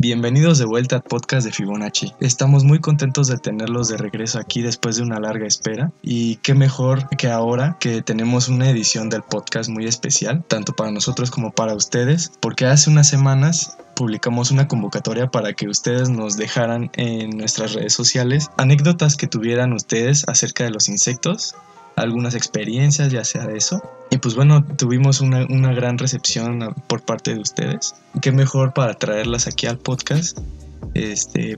Bienvenidos de vuelta al podcast de Fibonacci. Estamos muy contentos de tenerlos de regreso aquí después de una larga espera y qué mejor que ahora que tenemos una edición del podcast muy especial, tanto para nosotros como para ustedes, porque hace unas semanas publicamos una convocatoria para que ustedes nos dejaran en nuestras redes sociales anécdotas que tuvieran ustedes acerca de los insectos, algunas experiencias, ya sea de eso. Y pues bueno, tuvimos una gran recepción por parte de ustedes. Qué mejor para traerlas aquí al podcast,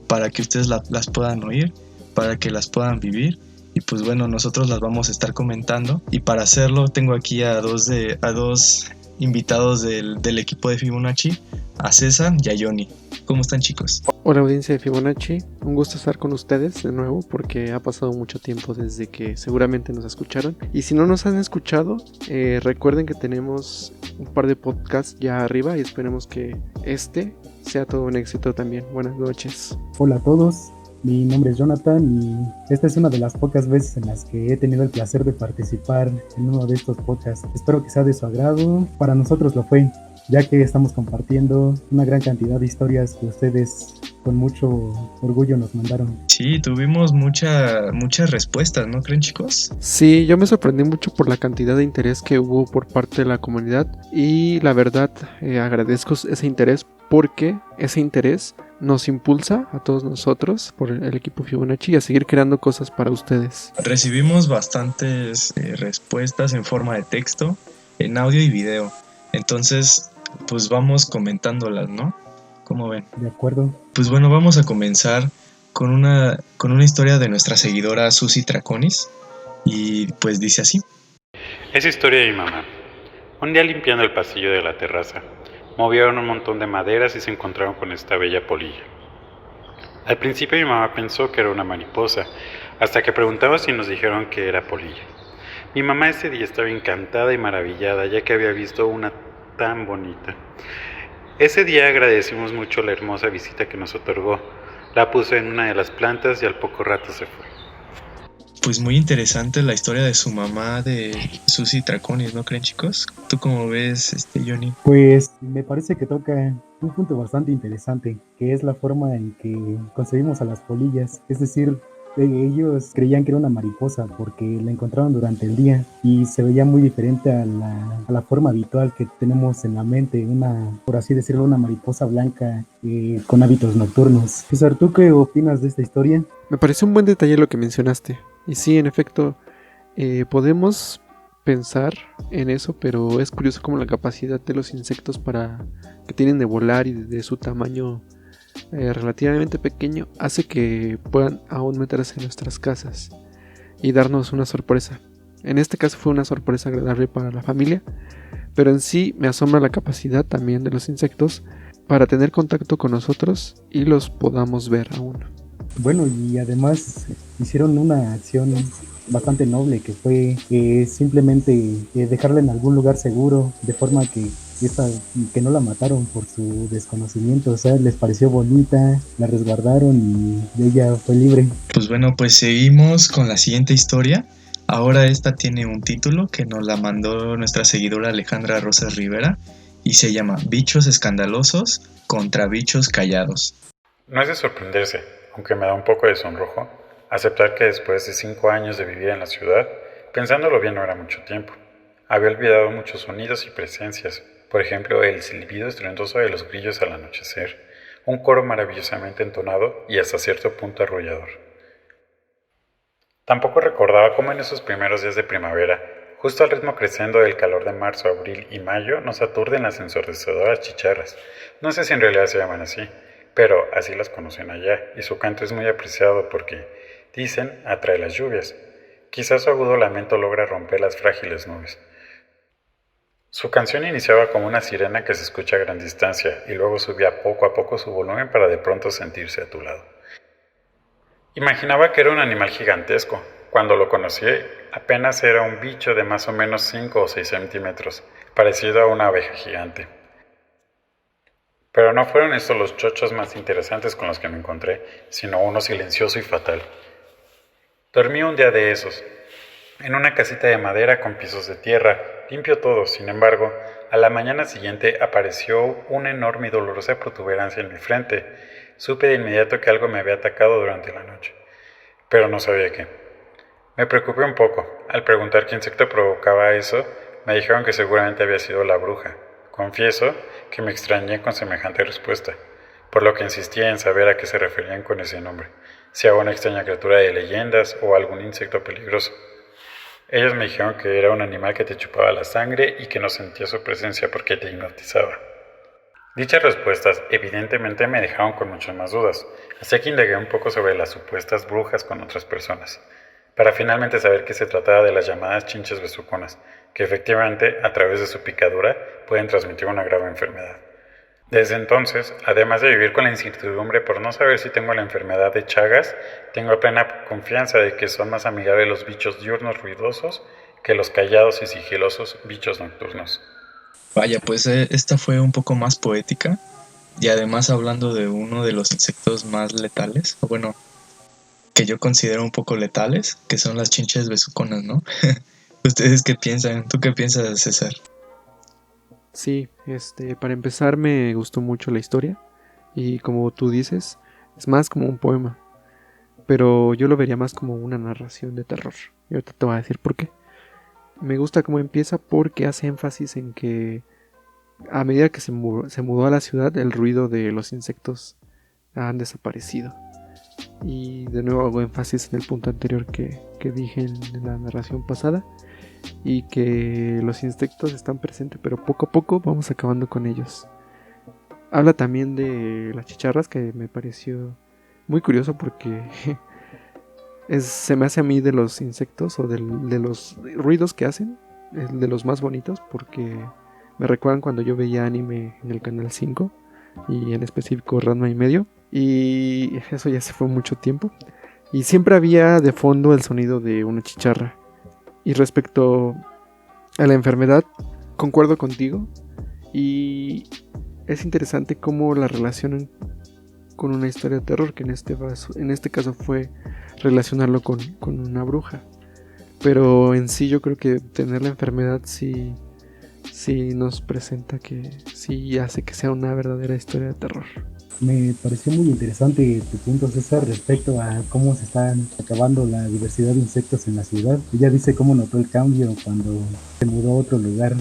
para que ustedes las puedan oír, para que las puedan vivir. Y pues bueno, nosotros las vamos a estar comentando. Y para hacerlo tengo aquí a dos invitados del equipo de Fibonacci, a César y a Johnny. ¿Cómo están, chicos? Hola, audiencia de Fibonacci, un gusto estar con ustedes de nuevo porque ha pasado mucho tiempo desde que seguramente nos escucharon. Y si no nos han escuchado, recuerden que tenemos un par de podcasts ya arriba y esperemos que este sea todo un éxito también. Buenas noches. Hola a todos, mi nombre es Jonathan y esta es una de las pocas veces en las que he tenido el placer de participar en uno de estos podcasts. Espero que sea de su agrado, para nosotros lo fue, ya que estamos compartiendo una gran cantidad de historias que ustedes con mucho orgullo nos mandaron. Sí, tuvimos muchas respuestas, ¿no creen, chicos? Sí, yo me sorprendí mucho por la cantidad de interés que hubo por parte de la comunidad y la verdad agradezco ese interés porque ese interés nos impulsa a todos nosotros por el equipo Fibonacci a seguir creando cosas para ustedes. Recibimos bastantes respuestas en forma de texto, en audio y video. Entonces, pues vamos comentándolas, ¿no? ¿Cómo ven? De acuerdo. Pues bueno, vamos a comenzar con una historia de nuestra seguidora Susi Traconis. Y pues dice así. Es historia de mi mamá. Un día limpiando el pasillo de la terraza, movieron un montón de maderas y se encontraron con esta bella polilla. Al principio mi mamá pensó que era una mariposa, hasta que preguntaba si nos dijeron que era polilla. Mi mamá ese día estaba encantada y maravillada, ya que había visto una tan bonita. Ese día agradecimos mucho la hermosa visita que nos otorgó. La puso en una de las plantas y al poco rato se fue. Pues muy interesante la historia de su mamá, de Susi Traconis, ¿no creen, chicos? ¿Tú cómo ves, Johnny? Pues me parece que toca un punto bastante interesante, que es la forma en que concebimos a las polillas. Es decir, ellos creían que era una mariposa porque la encontraron durante el día y se veía muy diferente a la forma habitual que tenemos en la mente, por así decirlo, una mariposa blanca con hábitos nocturnos. César, ¿tú qué opinas de esta historia? Me pareció un buen detalle lo que mencionaste. Y sí, en efecto, podemos pensar en eso, pero es curioso como la capacidad de los insectos que tienen de volar y de su tamaño relativamente pequeño hace que puedan aún meterse en nuestras casas y darnos una sorpresa. En este caso fue una sorpresa agradable para la familia, pero en sí me asombra la capacidad también de los insectos para tener contacto con nosotros y los podamos ver aún. Bueno, y además hicieron una acción bastante noble que fue simplemente dejarla en algún lugar seguro, de forma que no la mataron por su desconocimiento. O sea, les pareció bonita, la resguardaron y ella fue libre. Pues bueno, pues seguimos con la siguiente historia. Ahora esta tiene un título que nos la mandó nuestra seguidora Alejandra Rosas Rivera y se llama Bichos escandalosos contra bichos callados. No es de sorprenderse, aunque me da un poco de sonrojo, aceptar que después de 5 años de vivir en la ciudad, pensándolo bien no era mucho tiempo. Había olvidado muchos sonidos y presencias, por ejemplo el silbido estruendoso de los grillos al anochecer, un coro maravillosamente entonado y hasta cierto punto arrullador. Tampoco recordaba cómo en esos primeros días de primavera, justo al ritmo creciendo del calor de marzo, abril y mayo, nos aturden las ensordecedoras chicharras. No sé si en realidad se llaman así, pero así las conocen allá, y su canto es muy apreciado porque, dicen, atrae las lluvias. Quizás su agudo lamento logra romper las frágiles nubes. Su canción iniciaba como una sirena que se escucha a gran distancia y luego subía poco a poco su volumen para de pronto sentirse a tu lado. Imaginaba que era un animal gigantesco. Cuando lo conocí, apenas era un bicho de más o menos 5 o 6 centímetros, parecido a una abeja gigante. Pero no fueron estos los chochos más interesantes con los que me encontré, sino uno silencioso y fatal. Dormí un día de esos, en una casita de madera con pisos de tierra, limpio todo. Sin embargo, A la mañana siguiente apareció una enorme y dolorosa protuberancia en mi frente. Supe de inmediato que algo me había atacado durante la noche, pero no sabía qué. Me preocupé un poco. Al preguntar qué insecto provocaba eso, me dijeron que seguramente había sido la bruja. Confieso que me extrañé con semejante respuesta, por lo que insistí en saber a qué se referían con ese nombre, si a una extraña criatura de leyendas o algún insecto peligroso. Ellos me dijeron que era un animal que te chupaba la sangre y que no sentía su presencia porque te hipnotizaba. Dichas respuestas evidentemente me dejaron con muchas más dudas, así que indagué un poco sobre las supuestas brujas con otras personas, para finalmente saber que se trataba de las llamadas chinches besuconas, que efectivamente, a través de su picadura, pueden transmitir una grave enfermedad. Desde entonces, además de vivir con la incertidumbre por no saber si tengo la enfermedad de Chagas, tengo plena confianza de que son más amigables los bichos diurnos ruidosos que los callados y sigilosos bichos nocturnos. Vaya, pues esta fue un poco más poética y además hablando de uno de los insectos más letales, o bueno, que yo considero un poco letales, que son las chinches besuconas, ¿no? ¿Ustedes qué piensan? ¿Tú qué piensas, César? Sí, para empezar me gustó mucho la historia y como tú dices, es más como un poema, pero yo lo vería más como una narración de terror. Y ahorita te voy a decir por qué. Me gusta cómo empieza porque hace énfasis en que a medida que se mudó a la ciudad, el ruido de los insectos han desaparecido. Y de nuevo hago énfasis en el punto anterior que dije en la narración pasada, y que los insectos están presentes, pero poco a poco vamos acabando con ellos. Habla también de las chicharras, que me pareció muy curioso porque se me hace a mí de los insectos o de los ruidos que hacen, es de los más bonitos, porque me recuerdan cuando yo veía anime en el canal 5 y en específico Ranma y medio, y eso ya se fue mucho tiempo, y siempre había de fondo el sonido de una chicharra. Y respecto a la enfermedad, concuerdo contigo, y es interesante cómo la relacionan con una historia de terror, que en este caso fue relacionarlo con una bruja. Pero en sí yo creo que tener la enfermedad sí nos presenta que sí hace que sea una verdadera historia de terror. Me pareció muy interesante tu punto, César, respecto a cómo se están acabando la diversidad de insectos en la ciudad. Ella dice cómo notó el cambio cuando se mudó a otro lugar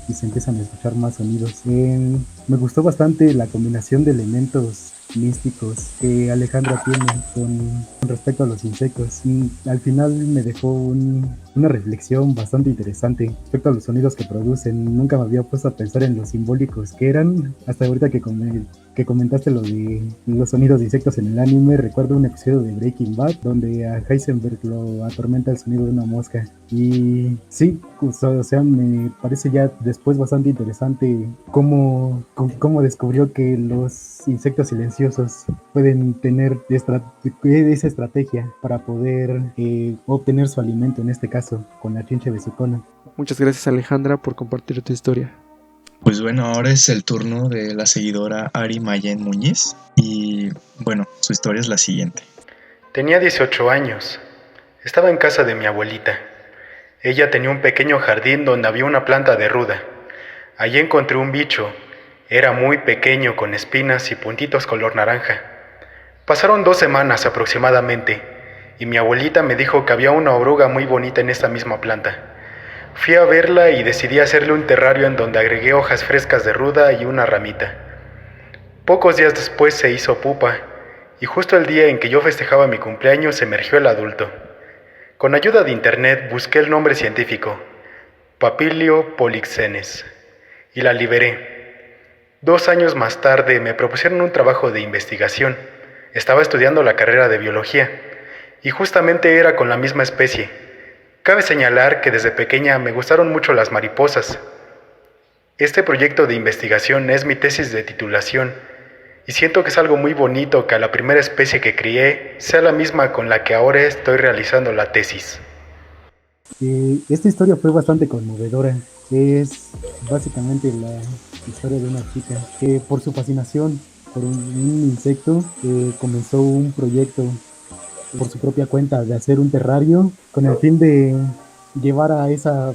y se empiezan a escuchar más sonidos. Me gustó bastante la combinación de elementos místicos que Alejandra tiene con respecto a los insectos. Y al final me dejó una reflexión bastante interesante respecto a los sonidos que producen. Nunca me había puesto a pensar en los simbólicos que eran, hasta ahorita que comentaste lo de los sonidos de insectos en el anime. Recuerdo un episodio de Breaking Bad donde a Heisenberg lo atormenta el sonido de una mosca, y sí, o sea, me parece ya después bastante interesante cómo descubrió que los insectos silenciosos pueden tener esa estrategia para poder obtener su alimento, en este caso con la chinche besucona. Muchas gracias, Alejandra, por compartir tu historia. Pues bueno, ahora es el turno de la seguidora Ari Mayen Muñiz y bueno, su historia es la siguiente. Tenía 18 años. Estaba en casa de mi abuelita. Ella tenía un pequeño jardín donde había una planta de ruda. Allí encontré un bicho. Era muy pequeño, con espinas y puntitos color naranja. Pasaron 2 semanas aproximadamente y mi abuelita me dijo que había una oruga muy bonita en esta misma planta. Fui a verla y decidí hacerle un terrario en donde agregué hojas frescas de ruda y una ramita. Pocos días después se hizo pupa, y justo el día en que yo festejaba mi cumpleaños emergió el adulto. Con ayuda de internet busqué el nombre científico, Papilio polixenes, y la liberé. 2 años más tarde me propusieron un trabajo de investigación. Estaba estudiando la carrera de biología, y justamente era con la misma especie. Cabe señalar que desde pequeña me gustaron mucho las mariposas. Este proyecto de investigación es mi tesis de titulación, y siento que es algo muy bonito que a la primera especie que crié sea la misma con la que ahora estoy realizando la tesis. Esta historia fue bastante conmovedora. Es básicamente la historia de una chica que por su fascinación por un insecto comenzó un proyecto por su propia cuenta de hacer un terrario con el fin de llevar a esa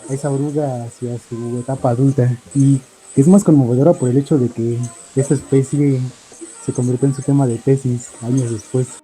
a esa oruga hacia su etapa adulta y que es más conmovedora por el hecho de que esta especie se convirtió en su tema de tesis años después.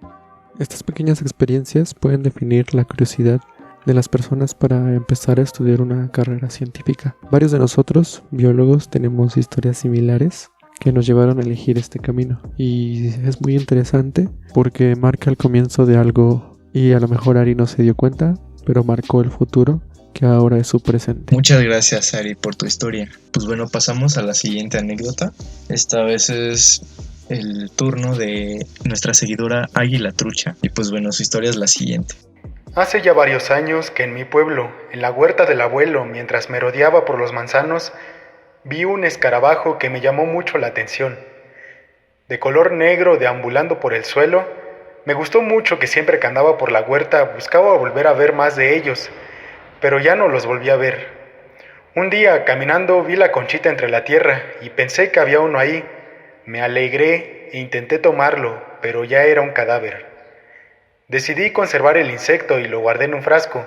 Estas pequeñas experiencias pueden definir la curiosidad de las personas para empezar a estudiar una carrera científica. Varios de nosotros, biólogos, tenemos historias similares que nos llevaron a elegir este camino y es muy interesante porque marca el comienzo de algo y a lo mejor Ari no se dio cuenta, pero marcó el futuro que ahora es su presente. Muchas gracias, Ari, por tu historia. Pues bueno, pasamos a la siguiente anécdota. Esta vez es el turno de nuestra seguidora Águila Trucha. Y pues bueno, su historia es la siguiente. Hace ya varios años que en mi pueblo, en la huerta del abuelo, mientras merodeaba por los manzanos, vi un escarabajo que me llamó mucho la atención. De color negro, deambulando por el suelo, me gustó mucho que siempre que andaba por la huerta buscaba volver a ver más de ellos, pero ya no los volví a ver. Un día, caminando, vi la conchita entre la tierra y pensé que había uno ahí. Me alegré e intenté tomarlo, pero ya era un cadáver. Decidí conservar el insecto y lo guardé en un frasco.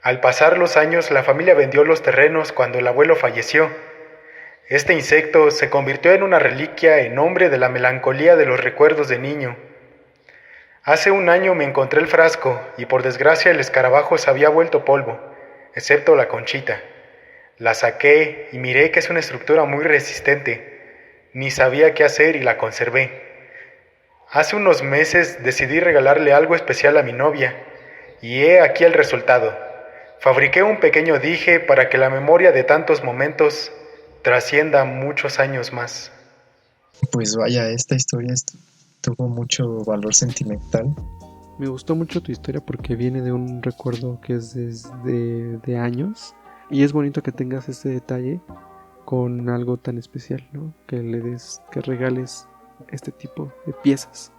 Al pasar los años, la familia vendió los terrenos cuando el abuelo falleció. Este insecto se convirtió en una reliquia en nombre de la melancolía de los recuerdos de niño. Hace un año me encontré el frasco y por desgracia el escarabajo se había vuelto polvo, excepto la conchita. La saqué y miré que es una estructura muy resistente. Ni sabía qué hacer y la conservé. Hace unos meses decidí regalarle algo especial a mi novia y he aquí el resultado. Fabriqué un pequeño dije para que la memoria de tantos momentos trascienda muchos años más. Pues vaya, esta historia tuvo mucho valor sentimental. Me gustó mucho tu historia porque viene de un recuerdo que es desde de años y es bonito que tengas este detalle con algo tan especial, ¿no? Que regales este tipo de piezas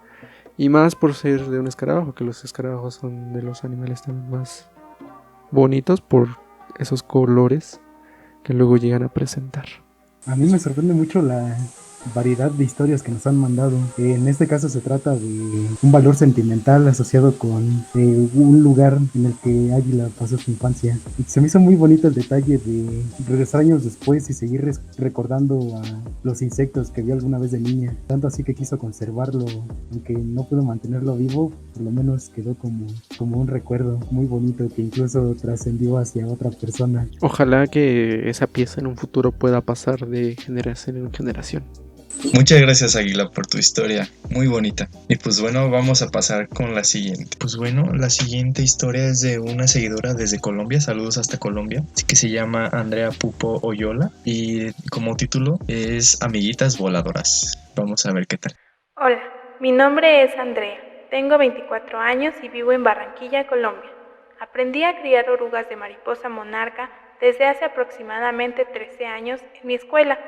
y más por ser de un escarabajo, que los escarabajos son de los animales también más bonitos por esos colores que luego llegan a presentar. A mí me sorprende mucho la variedad de historias que nos han mandado. En este caso se trata de un valor sentimental asociado con un lugar en el que Águila pasó su infancia. Y se me hizo muy bonito el detalle de regresar años después y seguir recordando a los insectos que vio alguna vez de niña. Tanto así que quiso conservarlo, aunque no pudo mantenerlo vivo, por lo menos quedó como un recuerdo muy bonito que incluso trascendió hacia otra persona. Ojalá que esa pieza en un futuro pueda pasar de generación en generación. Muchas gracias, Águila, por tu historia, muy bonita. Y pues bueno, vamos a pasar con la siguiente. Pues bueno, la siguiente historia es de una seguidora desde Colombia, saludos hasta Colombia, que se llama Andrea Pupo Oyola y como título es Amiguitas Voladoras. Vamos a ver qué tal. Hola, mi nombre es Andrea, tengo 24 años y vivo en Barranquilla, Colombia. Aprendí a criar orugas de mariposa monarca desde hace aproximadamente 13 años en mi escuela,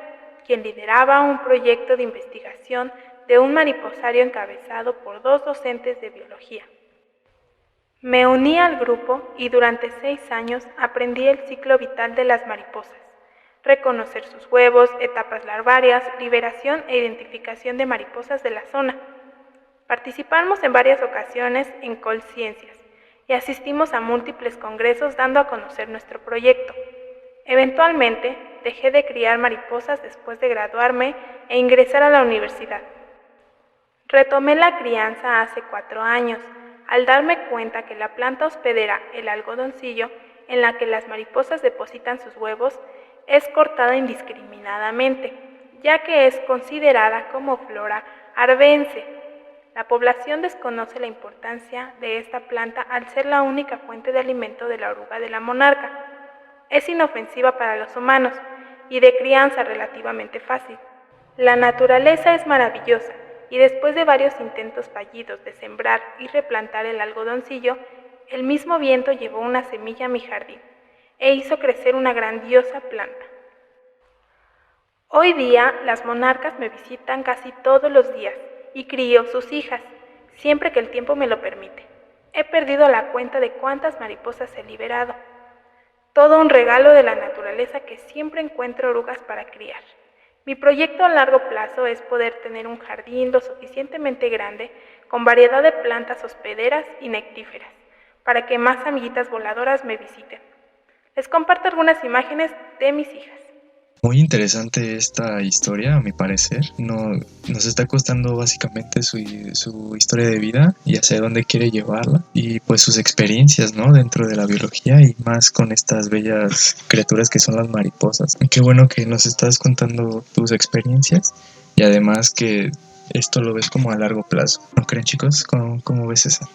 quien lideraba un proyecto de investigación de un mariposario encabezado por 2 docentes de biología. Me uní al grupo y durante 6 años aprendí el ciclo vital de las mariposas, reconocer sus huevos, etapas larvarias, liberación e identificación de mariposas de la zona. Participamos en varias ocasiones en Colciencias y asistimos a múltiples congresos dando a conocer nuestro proyecto. Eventualmente, dejé de criar mariposas después de graduarme e ingresar a la universidad. Retomé la crianza hace 4 años, al darme cuenta que la planta hospedera, el algodoncillo, en la que las mariposas depositan sus huevos, es cortada indiscriminadamente, ya que es considerada como flora arvense. La población desconoce la importancia de esta planta al ser la única fuente de alimento de la oruga de la monarca. Es inofensiva para los humanos y de crianza relativamente fácil. La naturaleza es maravillosa y después de varios intentos fallidos de sembrar y replantar el algodoncillo, el mismo viento llevó una semilla a mi jardín e hizo crecer una grandiosa planta. Hoy día las monarcas me visitan casi todos los días y crío sus hijas, siempre que el tiempo me lo permite. He perdido la cuenta de cuántas mariposas he liberado. Todo un regalo de la naturaleza que siempre encuentro orugas para criar. Mi proyecto a largo plazo es poder tener un jardín lo suficientemente grande con variedad de plantas hospederas y nectíferas, para que más amiguitas voladoras me visiten. Les comparto algunas imágenes de mis hijas. Muy interesante esta historia, a mi parecer. Nos está contando básicamente su historia de vida y hacia dónde quiere llevarla. Y pues sus experiencias, ¿no? Dentro de la biología y más con estas bellas criaturas que son las mariposas. Y qué bueno que nos estás contando tus experiencias y además que esto lo ves como a largo plazo. ¿No creen, chicos? ¿Cómo ves eso?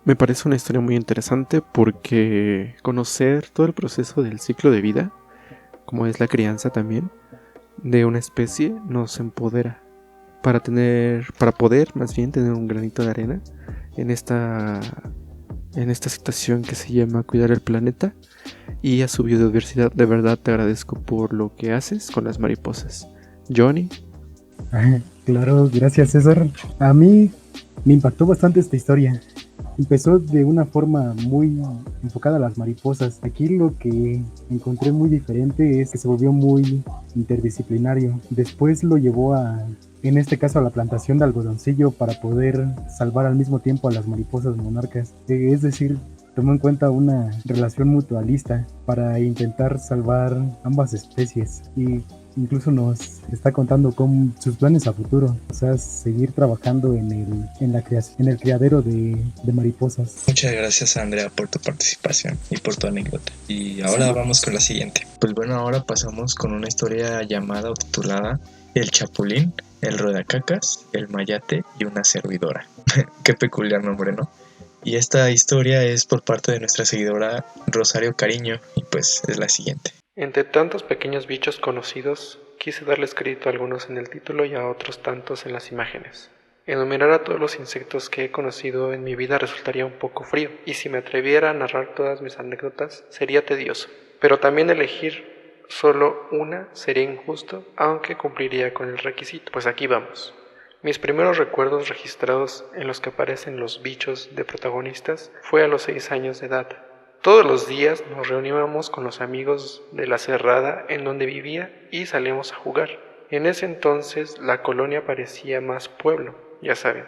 Me parece una historia muy interesante porque conocer todo el proceso del ciclo de vida, como es la crianza también, de una especie, nos empodera para poder más bien tener un granito de arena en esta situación que se llama cuidar el planeta y a su biodiversidad. De verdad te agradezco por lo que haces con las mariposas. Johnny. Claro, gracias César. A mí me impactó bastante esta historia. Empezó de una forma muy enfocada a las mariposas. Aquí lo que encontré muy diferente es que se volvió muy interdisciplinario. Después lo llevó en este caso, a la plantación de algodoncillo para poder salvar al mismo tiempo a las mariposas monarcas. Es decir, tomó en cuenta una relación mutualista para intentar salvar ambas especies y incluso nos está contando con sus planes a futuro, o sea, seguir trabajando en el criadero de mariposas. Muchas gracias, Andrea, por tu participación y por tu anécdota. Y ahora vamos con la siguiente. Pues bueno, ahora pasamos con una historia llamada o titulada El Chapulín, el Rodacacas, el Mayate y una servidora. Qué peculiar nombre, ¿no? Y esta historia es por parte de nuestra seguidora Rosario Cariño y pues es la siguiente. Entre tantos pequeños bichos conocidos, quise darles crédito a algunos en el título y a otros tantos en las imágenes. Enumerar a todos los insectos que he conocido en mi vida resultaría un poco frío, y si me atreviera a narrar todas mis anécdotas sería tedioso. Pero también elegir solo una sería injusto, aunque cumpliría con el requisito. Pues aquí vamos. Mis primeros recuerdos registrados en los que aparecen los bichos de protagonistas fue a los 6 años de edad. Todos los días nos reuníamos con los amigos de la cerrada en donde vivía y salíamos a jugar. En ese entonces la colonia parecía más pueblo, ya saben,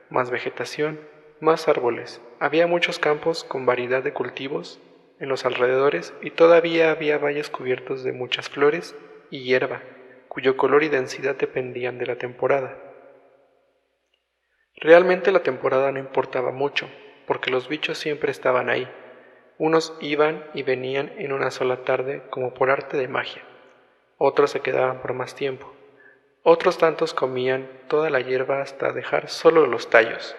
más vegetación, más árboles. Había muchos campos con variedad de cultivos en los alrededores y todavía había valles cubiertos de muchas flores y hierba, cuyo color y densidad dependían de la temporada. Realmente la temporada no importaba mucho, porque los bichos siempre estaban ahí. Unos iban y venían en una sola tarde como por arte de magia. Otros se quedaban por más tiempo. Otros tantos comían toda la hierba hasta dejar solo los tallos.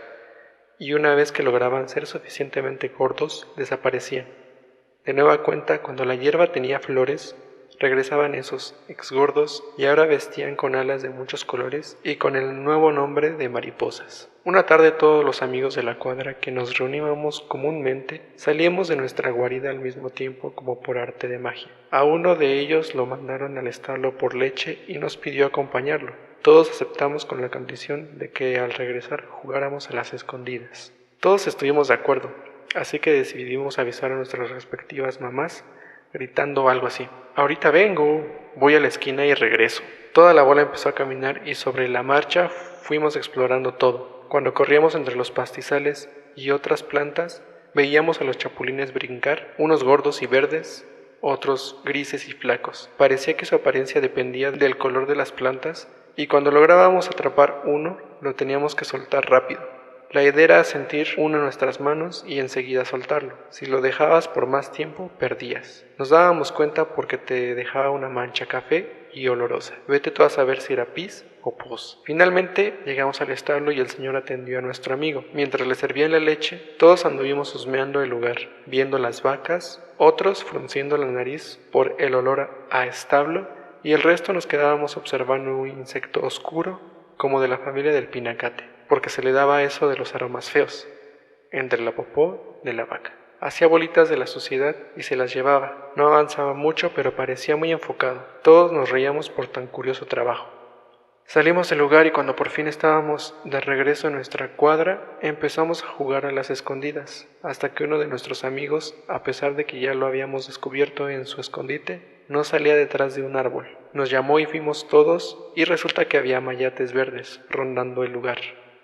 Y una vez que lograban ser suficientemente gordos, desaparecían. De nueva cuenta, cuando la hierba tenía flores, regresaban esos exgordos y ahora vestían con alas de muchos colores y con el nuevo nombre de mariposas. Una tarde todos los amigos de la cuadra que nos reuníamos comúnmente salíamos de nuestra guarida al mismo tiempo como por arte de magia. A uno de ellos lo mandaron al establo por leche y nos pidió acompañarlo. Todos aceptamos con la condición de que al regresar jugáramos a las escondidas. Todos estuvimos de acuerdo, así que decidimos avisar a nuestras respectivas mamás gritando algo así: ahorita vengo, voy a la esquina y regreso. Toda la bola empezó a caminar y sobre la marcha fuimos explorando todo. Cuando corríamos entre los pastizales y otras plantas, veíamos a los chapulines brincar, unos gordos y verdes, otros grises y flacos. Parecía que su apariencia dependía del color de las plantas y cuando lográbamos atrapar uno, lo teníamos que soltar rápido. La idea era sentir uno en nuestras manos y enseguida soltarlo. Si lo dejabas por más tiempo, perdías. Nos dábamos cuenta porque te dejaba una mancha café y olorosa. Vete tú a saber si era pis o pus. Finalmente llegamos al establo y el señor atendió a nuestro amigo. Mientras le servían la leche, todos anduvimos husmeando el lugar, viendo las vacas, otros frunciendo la nariz por el olor a establo y el resto nos quedábamos observando un insecto oscuro como de la familia del pinacate, porque se le daba eso de los aromas feos, entre la popó de la vaca. Hacía bolitas de la suciedad y se las llevaba. No avanzaba mucho, pero parecía muy enfocado. Todos nos reíamos por tan curioso trabajo. Salimos del lugar y cuando por fin estábamos de regreso en nuestra cuadra, empezamos a jugar a las escondidas, hasta que uno de nuestros amigos, a pesar de que ya lo habíamos descubierto en su escondite, no salía detrás de un árbol. Nos llamó y fuimos todos y resulta que había mayates verdes rondando el lugar.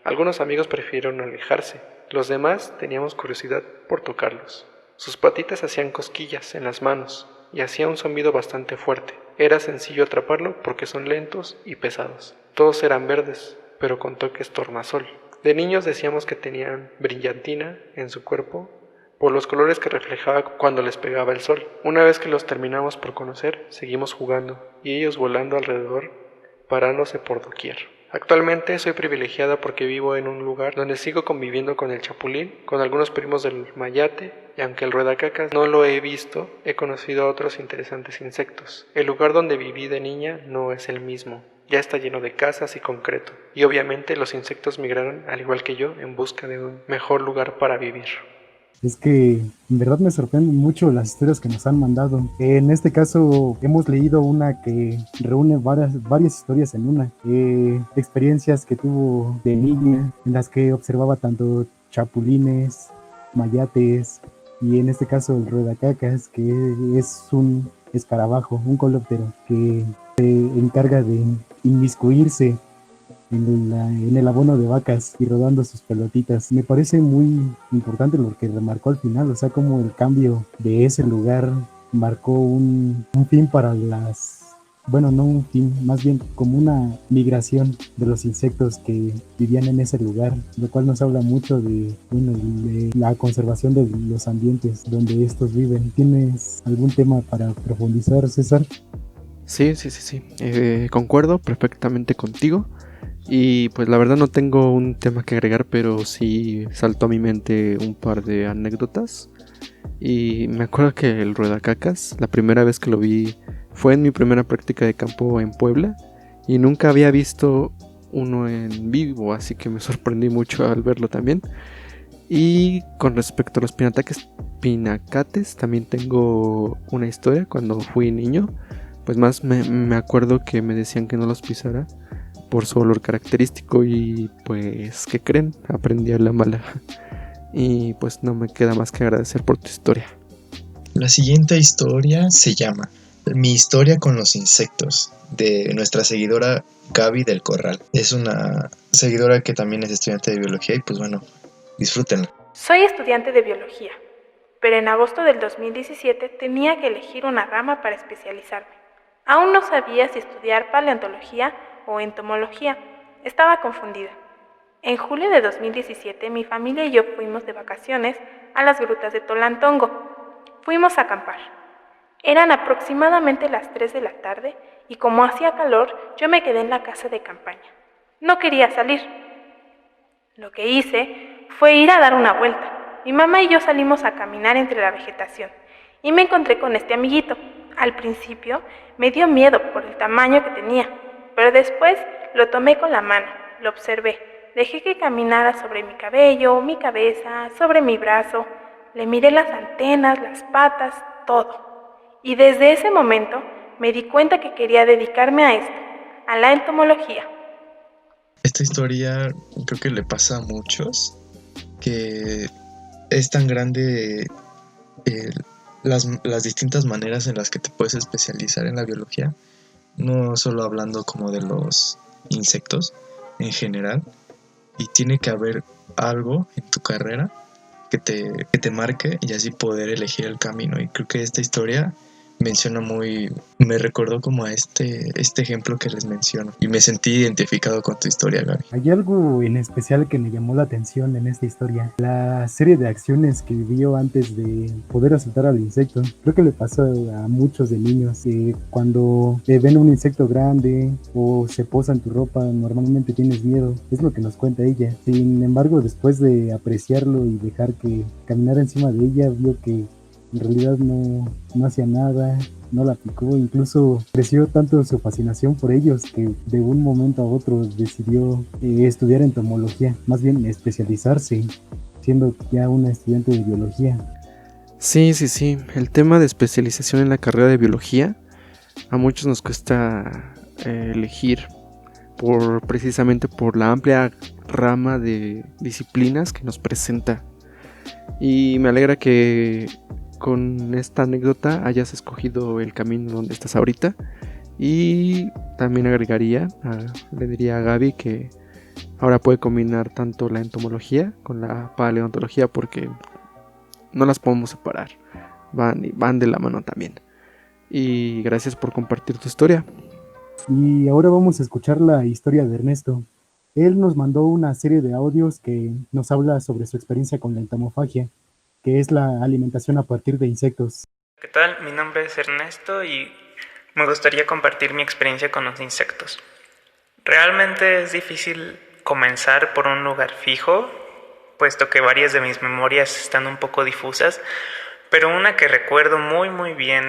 Algunos amigos prefirieron alejarse, los demás teníamos curiosidad por tocarlos. Sus patitas hacían cosquillas en las manos y hacía un zumbido bastante fuerte. Era sencillo atraparlo porque son lentos y pesados. Todos eran verdes, pero con toques tornasol. De niños decíamos que tenían brillantina en su cuerpo por los colores que reflejaba cuando les pegaba el sol. Una vez que los terminamos por conocer, seguimos jugando y ellos volando alrededor, parándose por doquier. Actualmente soy privilegiada porque vivo en un lugar donde sigo conviviendo con el chapulín, con algunos primos del mayate, y aunque el ruedacacas no lo he visto, he conocido a otros interesantes insectos. El lugar donde viví de niña no es el mismo, ya está lleno de casas y concreto, y obviamente los insectos migraron, al igual que yo, en busca de un mejor lugar para vivir. Es que en verdad me sorprenden mucho las historias que nos han mandado. En este caso hemos leído una que reúne varias historias en una. Experiencias que tuvo de niña en las que observaba tanto chapulines, mayates y en este caso el ruedacacas, que es un escarabajo, un colóptero que se encarga de inmiscuirse en el abono de vacas y rodando sus pelotitas. Me parece muy importante lo que remarcó al final, o sea, como el cambio de ese lugar marcó un fin para bueno, no un fin, más bien como una migración de los insectos que vivían en ese lugar, lo cual nos habla mucho de la conservación de los ambientes donde estos viven. ¿Tienes algún tema para profundizar, César? Sí. Concuerdo perfectamente contigo. Y pues la verdad no tengo un tema que agregar, pero sí saltó a mi mente un par de anécdotas. Y me acuerdo que el ruedacacas, la primera vez que lo vi fue en mi primera práctica de campo en Puebla. Y nunca había visto uno en vivo, así que me sorprendí mucho al verlo también. Y con respecto a los pinacates, también tengo una historia. Cuando fui niño, pues más me acuerdo que me decían que no los pisara por su olor característico y pues, ¿qué creen? Aprendí a la mala. Y pues no me queda más que agradecer por tu historia. La siguiente historia se llama Mi historia con los insectos, de nuestra seguidora Gaby del Corral. Es una seguidora que también es estudiante de biología y pues bueno, disfrútenla. Soy estudiante de biología, pero en agosto del 2017 tenía que elegir una rama para especializarme. Aún no sabía si estudiar paleontología o entomología. Estaba confundida. En julio de 2017 mi familia y yo fuimos de vacaciones a las grutas de Tolantongo. Fuimos a acampar. Eran aproximadamente las 3 de la tarde y como hacía calor, yo me quedé en la casa de campaña. No quería salir. Lo que hice fue ir a dar una vuelta. Mi mamá y yo salimos a caminar entre la vegetación y me encontré con este amiguito. Al principio me dio miedo por el tamaño que tenía, pero después lo tomé con la mano, lo observé, dejé que caminara sobre mi cabello, mi cabeza, sobre mi brazo, le miré las antenas, las patas, todo. Y desde ese momento me di cuenta que quería dedicarme a esto, a la entomología. Esta historia creo que le pasa a muchos, que es tan grande las distintas maneras en las que te puedes especializar en la biología, no solo hablando como de los insectos en general, y tiene que haber algo en tu carrera que te marque y así poder elegir el camino. Y creo que esta historia me recordó como a este ejemplo que les menciono y me sentí identificado con tu historia, Gaby. Hay algo en especial que me llamó la atención en esta historia, la serie de acciones que vivió antes de poder asaltar al insecto. Creo que le pasó a muchos de niños, cuando ven un insecto grande o se posa en tu ropa, normalmente tienes miedo, es lo que nos cuenta ella. Sin embargo, después de apreciarlo y dejar que caminara encima de ella, vio que en realidad no hacía nada, no la picó, incluso creció tanto su fascinación por ellos que de un momento a otro decidió estudiar entomología, más bien especializarse, siendo ya una estudiante de biología. Sí, el tema de especialización en la carrera de biología a muchos nos cuesta elegir precisamente por la amplia rama de disciplinas que nos presenta. Y me alegra que con esta anécdota hayas escogido el camino donde estás ahorita. Y también le diría a Gaby que ahora puede combinar tanto la entomología con la paleontología, porque no las podemos separar, van de la mano también. Y gracias por compartir tu historia. Y ahora vamos a escuchar la historia de Ernesto. Él nos mandó una serie de audios que nos habla sobre su experiencia con la entomofagia, que es la alimentación a partir de insectos. ¿Qué tal? Mi nombre es Ernesto y me gustaría compartir mi experiencia con los insectos. Realmente es difícil comenzar por un lugar fijo, puesto que varias de mis memorias están un poco difusas, pero una que recuerdo muy bien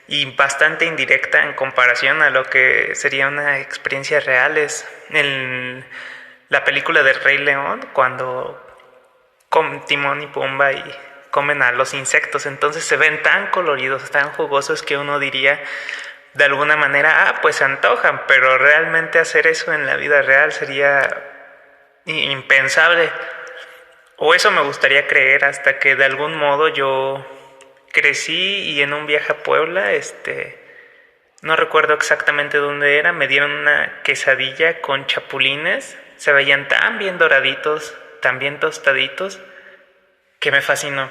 y bastante indirecta en comparación a lo que sería una experiencia real es en la película del Rey León, cuando Timón y Pumba y comen a los insectos. Entonces se ven tan coloridos, tan jugosos que uno diría de alguna manera, pues se antojan, pero realmente hacer eso en la vida real sería impensable. O eso me gustaría creer, hasta que de algún modo yo crecí y en un viaje a Puebla, no recuerdo exactamente dónde era, me dieron una quesadilla con chapulines, se veían tan bien doraditos, tan bien tostaditos, que me fascinó.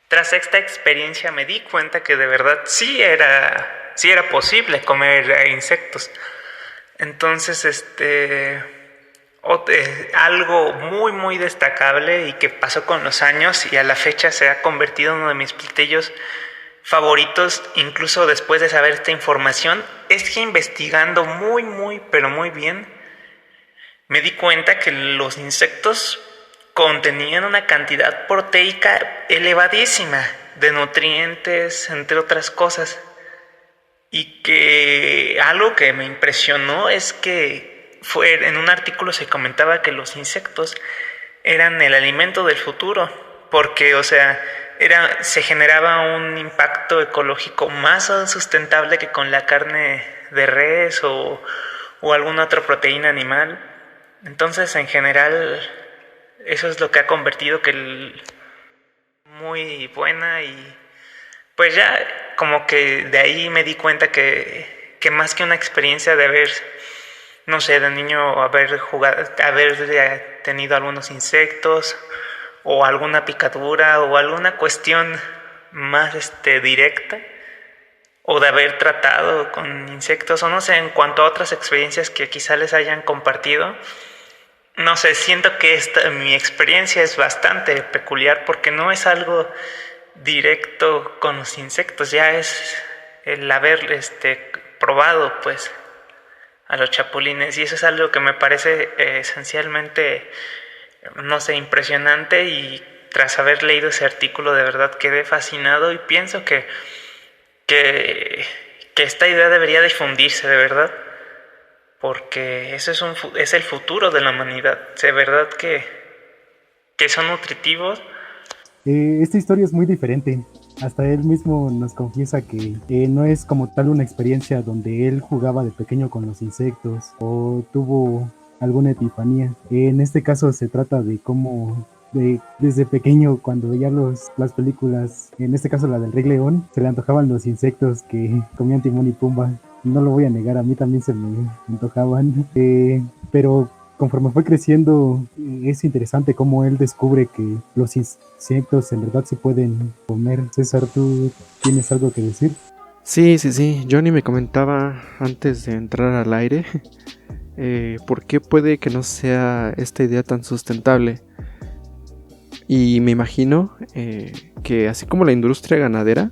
Tras esta experiencia me di cuenta que de verdad sí era posible comer insectos. Entonces, algo muy destacable y que pasó con los años y a la fecha se ha convertido en uno de mis platillos favoritos, incluso después de saber esta información, es que investigando pero muy bien, me di cuenta que los insectos contenían una cantidad proteica elevadísima de nutrientes, entre otras cosas. Y que algo que me impresionó es que en un artículo se comentaba que los insectos eran el alimento del futuro, porque, se generaba un impacto ecológico más sustentable que con la carne de res o alguna otra proteína animal. Entonces, en general, eso es lo que ha convertido muy buena, y pues ya como que de ahí me di cuenta que más que una experiencia de haber, no sé, de niño haber tenido algunos insectos o alguna picadura o alguna cuestión más directa, o de haber tratado con insectos, o no sé, en cuanto a otras experiencias que quizá les hayan compartido. No sé, siento que mi experiencia es bastante peculiar porque no es algo directo con los insectos, ya es el haber probado pues a los chapulines, y eso es algo que me parece esencialmente, no sé, impresionante. Y tras haber leído ese artículo de verdad quedé fascinado y pienso que esta idea debería difundirse de verdad, porque eso es el futuro de la humanidad. De verdad que son nutritivos. Esta historia es muy diferente. Hasta él mismo nos confiesa que no es como tal una experiencia donde él jugaba de pequeño con los insectos o tuvo alguna epifanía. En este caso se trata de cómo desde pequeño, cuando veía las películas, en este caso la del Rey León, se le antojaban los insectos que comían Timón y Pumba. No lo voy a negar, a mí también se me antojaban, pero conforme fue creciendo, es interesante cómo él descubre que los insectos en verdad se pueden comer. César, ¿tú tienes algo que decir? Sí, Johnny me comentaba antes de entrar al aire por qué puede que no sea esta idea tan sustentable. Y me imagino que así como la industria ganadera,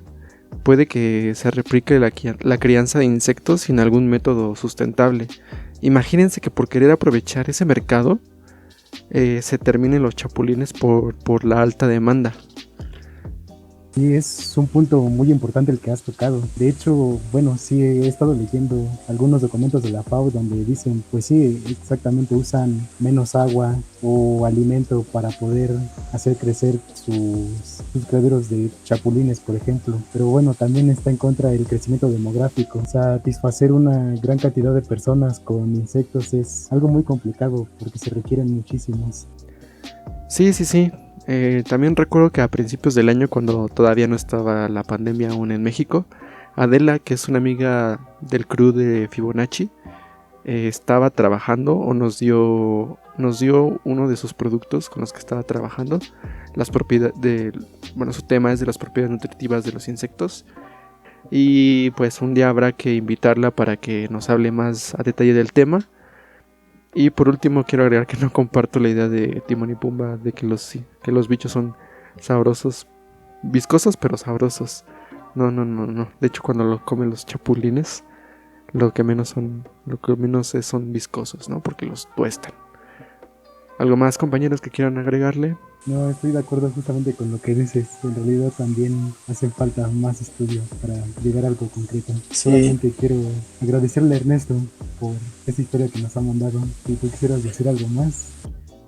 puede que se replique la crianza de insectos sin algún método sustentable. Imagínense que por querer aprovechar ese mercado se terminen los chapulines por la alta demanda. Sí, es un punto muy importante el que has tocado. De hecho, bueno, sí, he estado leyendo algunos documentos de la FAO donde dicen, pues sí, exactamente, usan menos agua o alimento para poder hacer crecer sus criaderos de chapulines, por ejemplo. Pero bueno, también está en contra del crecimiento demográfico. Satisfacer una gran cantidad de personas con insectos es algo muy complicado porque se requieren muchísimos. Sí. También recuerdo que a principios del año, cuando todavía no estaba la pandemia aún en México, Adela, que es una amiga del crew de Fibonacci, estaba trabajando o nos dio nos dio uno de sus productos con los que estaba trabajando. Su tema es de las propiedades nutritivas de los insectos. Y pues un día habrá que invitarla para que nos hable más a detalle del tema. Y por último quiero agregar que no comparto la idea de Timón y Pumba de que los bichos son sabrosos, viscosos pero sabrosos. No. De hecho, cuando lo comen los chapulines, lo que menos son viscosos, ¿no? Porque los tuestan. ¿Algo más, compañeros, que quieran agregarle? No, estoy de acuerdo justamente con lo que dices. En realidad también hace falta más estudio para llegar a algo concreto. Solamente quiero agradecerle a Ernesto por esta historia que nos ha mandado. Si tú quisieras decir algo más.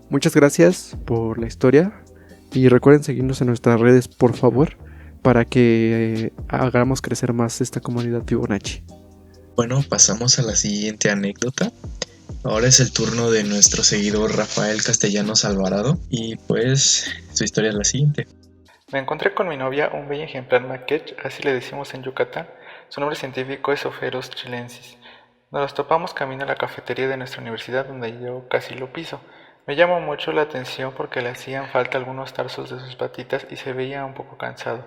Muchas gracias por la historia. Y recuerden seguirnos en nuestras redes, por favor, para que hagamos crecer más esta comunidad Fibonacci. Bueno, pasamos a la siguiente anécdota. Ahora es el turno de nuestro seguidor Rafael Castellanos Alvarado y pues su historia es la siguiente. Me encontré con mi novia un bello ejemplar maquech, así le decimos en Yucatán. Su nombre científico es Opherus chilensis. Nos los topamos camino a la cafetería de nuestra universidad donde yo casi lo piso. Me llamó mucho la atención porque le hacían falta algunos tarsos de sus patitas y se veía un poco cansado,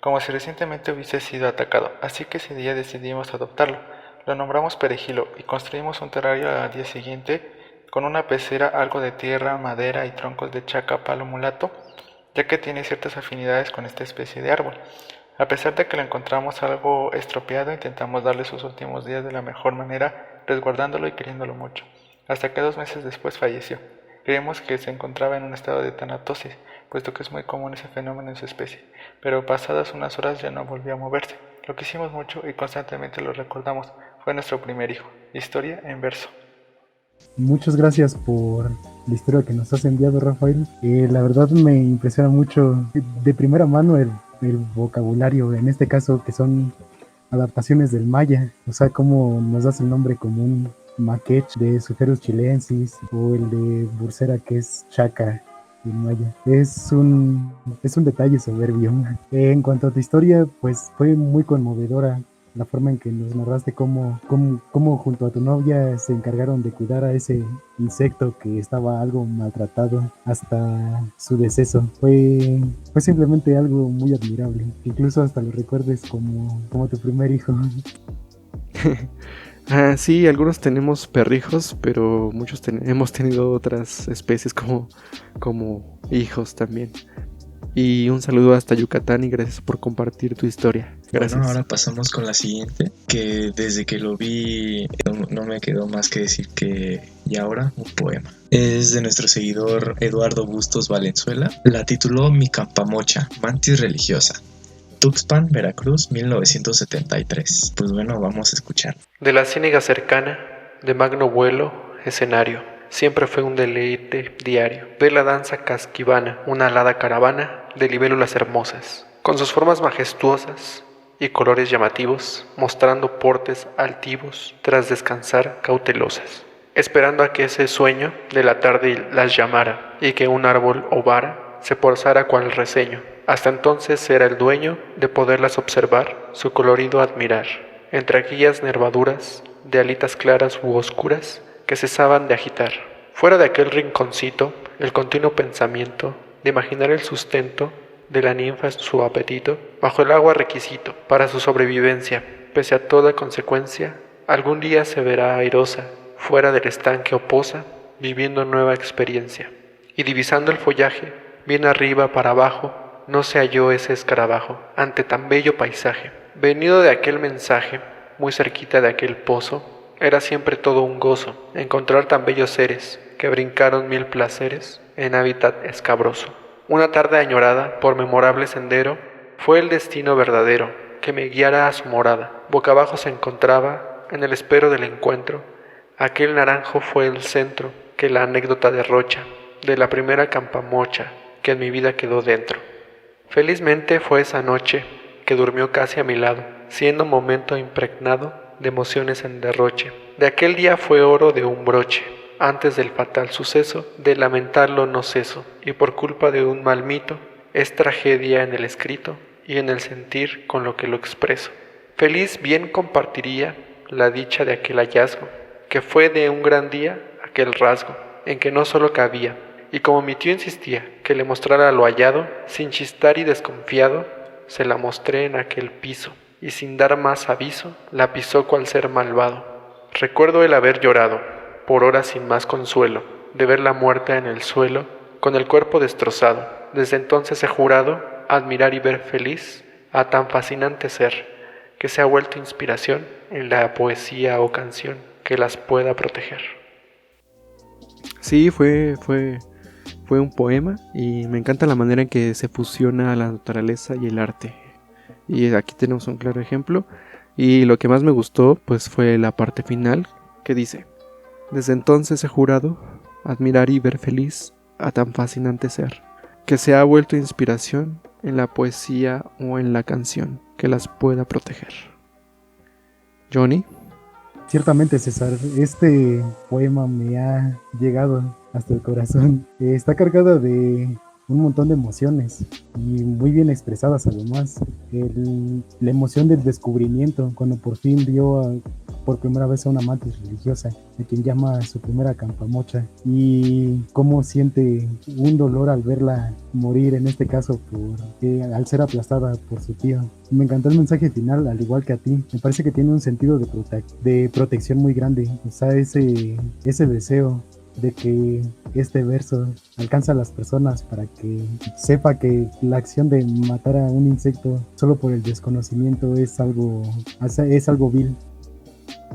como si recientemente hubiese sido atacado, así que ese día decidimos adoptarlo. Lo nombramos Perejilo y construimos un terrario al día siguiente con una pecera, algo de tierra, madera y troncos de chaca palo mulato, ya que tiene ciertas afinidades con esta especie de árbol. A pesar de que lo encontramos algo estropeado, intentamos darle sus últimos días de la mejor manera, resguardándolo y queriéndolo mucho, hasta que 2 meses después falleció. Creemos que se encontraba en un estado de tanatosis, puesto que es muy común ese fenómeno en su especie, pero pasadas unas horas ya no volvió a moverse. Lo quisimos mucho y constantemente lo recordamos. Fue nuestro primer hijo. Historia en verso. Muchas gracias por la historia que nos has enviado, Rafael. La verdad me impresiona mucho de primera mano el vocabulario, en este caso que son adaptaciones del maya. O sea, cómo nos das el nombre común maquech de Opherus chilensis o el de bursera que es chaca en maya. Es un detalle soberbio. En cuanto a tu historia, pues fue muy conmovedora la forma en que nos narraste cómo junto a tu novia se encargaron de cuidar a ese insecto que estaba algo maltratado hasta su deceso. Fue simplemente algo muy admirable. Incluso hasta lo recuerdes como tu primer hijo. Sí, algunos tenemos perrijos, pero muchos hemos tenido otras especies como hijos también. Y un saludo hasta Yucatán y gracias por compartir tu historia. Gracias. Bueno, ahora pasamos con la siguiente, que desde que lo vi no me quedó más que decir que y ahora un poema. Es de nuestro seguidor Eduardo Bustos Valenzuela. La tituló Mi Campamocha, mantis religiosa. Tuxpan, Veracruz, 1973. Pues bueno, vamos a escuchar. De la ciénaga cercana, de magno vuelo, escenario, siempre fue un deleite diario. Ver la danza casquivana, una alada caravana de libélulas hermosas, con sus formas majestuosas y colores llamativos, mostrando portes altivos, tras descansar cautelosas, esperando a que ese sueño de la tarde las llamara, y que un árbol o vara se posara cual reseño. Hasta entonces era el dueño de poderlas observar, su colorido admirar, entre aquellas nervaduras de alitas claras u oscuras que cesaban de agitar. Fuera de aquel rinconcito, el continuo pensamiento de imaginar el sustento de la ninfa en su apetito, bajo el agua requisito para su sobrevivencia, pese a toda consecuencia, algún día se verá airosa, fuera del estanque o poza, viviendo nueva experiencia. Y divisando el follaje, bien arriba para abajo, no se halló ese escarabajo, ante tan bello paisaje. Venido de aquel mensaje, muy cerquita de aquel pozo, era siempre todo un gozo, encontrar tan bellos seres, que brincaron 1000 placeres en hábitat escabroso. Una tarde añorada por memorable sendero, fue el destino verdadero, que me guiara a su morada. Boca abajo se encontraba, en el espero del encuentro, aquel naranjo fue el centro, que la anécdota derrocha, de la primera campamocha, que en mi vida quedó dentro. Felizmente fue esa noche, que durmió casi a mi lado, siendo momento impregnado de emociones en derroche. De aquel día fue oro de un broche, antes del fatal suceso, de lamentarlo no ceso, y por culpa de un mal mito, es tragedia en el escrito y en el sentir con lo que lo expreso. Feliz bien compartiría la dicha de aquel hallazgo, que fue de un gran día aquel rasgo, en que no solo cabía, y como mi tío insistía que le mostrara lo hallado, sin chistar y desconfiado, se la mostré en aquel piso, y sin dar más aviso, la pisó cual ser malvado. Recuerdo el haber llorado, por horas sin más consuelo, de verla muerta en el suelo, con el cuerpo destrozado. Desde entonces he jurado admirar y ver feliz a tan fascinante ser, que se ha vuelto inspiración en la poesía o canción que las pueda proteger. Sí, fue un poema y me encanta la manera en que se fusiona la naturaleza y el arte. Y aquí tenemos un claro ejemplo. Y lo que más me gustó pues fue la parte final que dice: desde entonces he jurado admirar y ver feliz a tan fascinante ser, que se ha vuelto inspiración en la poesía o en la canción que las pueda proteger. Johnny. Ciertamente, César, este poema me ha llegado hasta el corazón. Está cargada de un montón de emociones y muy bien expresadas además. La emoción del descubrimiento, cuando por fin vio por primera vez a una mantis religiosa, a quien llama su primera campamocha, y cómo siente un dolor al verla morir, en este caso al ser aplastada por su tío. Me encantó el mensaje final, al igual que a ti. Me parece que tiene un sentido de protección muy grande. O sea, ese deseo de que este verso alcanza a las personas para que sepa que la acción de matar a un insecto solo por el desconocimiento es algo vil.